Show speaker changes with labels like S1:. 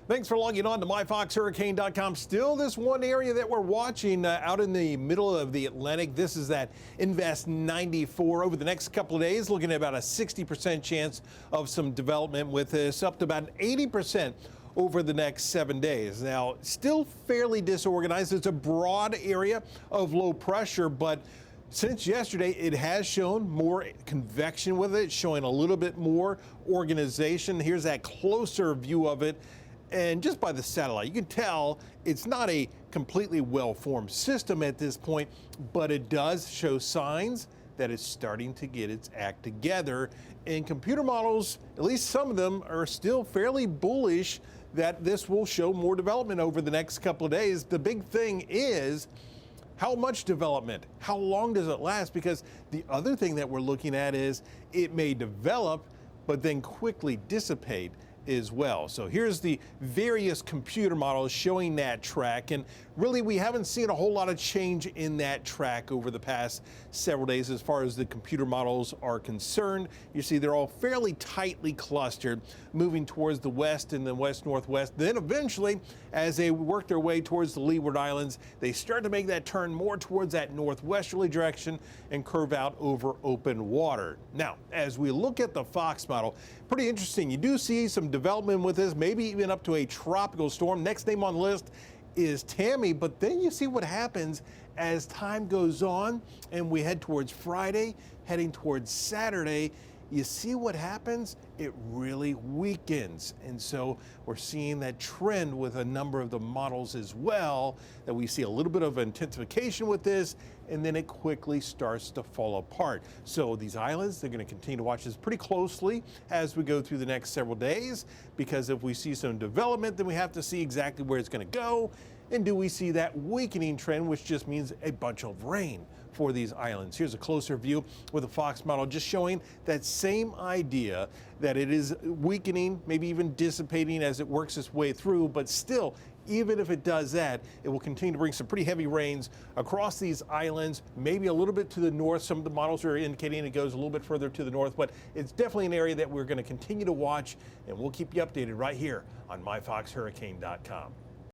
S1: Thanks for logging on to myfoxhurricane.com. Still this one area that we're watching out in the middle of the Atlantic. This is that Invest 94. Over the next couple of days, looking at about a 60% chance of some development with this, up to about 80% over the next 7 days. Now, still fairly disorganized. It's a broad area of low pressure, but since yesterday, it has shown more convection with it, showing a little bit more organization. Here's that closer view of it. And just by the satellite, you can tell it's not a completely well-formed system at this point, but it does show signs that it's starting to get its act together. And computer models, at least some of them, are still fairly bullish that this will show more development over the next couple of days. The big thing is, how much development? How long does it last? Because the other thing that we're looking at is it may develop, but then quickly dissipate as well. So here's the various computer models showing that track, and really we haven't seen a whole lot of change in that track over the past several days as far as the computer models are concerned. You see they're all fairly tightly clustered, moving towards the west and the west-northwest. Then eventually, as they work their way towards the Leeward Islands, they start to make that turn more towards that northwesterly direction and curve out over open water. Now, as we look at the Fox model, pretty interesting. You do see some development with this, maybe even up to a tropical storm. Next name on the list is Tammy, but then you see what happens as time goes on and we head towards Friday, heading towards Saturday. You see what happens? It really weakens. And so we're seeing that trend with a number of the models as well, that we see a little bit of intensification with this, and then it quickly starts to fall apart. So these islands, they're going to continue to watch this pretty closely as we go through the next several days, because if we see some development, then we have to see exactly where it's going to go. And do we see that weakening trend, which just means a bunch of rain for these islands? Here's a closer view with the Fox model, just showing that same idea that it is weakening, maybe even dissipating as it works its way through, but still, even if it does that, it will continue to bring some pretty heavy rains across these islands, maybe a little bit to the north. Some of the models are indicating it goes a little bit further to the north, but it's definitely an area that we're going to continue to watch, and we'll keep you updated right here on myfoxhurricane.com.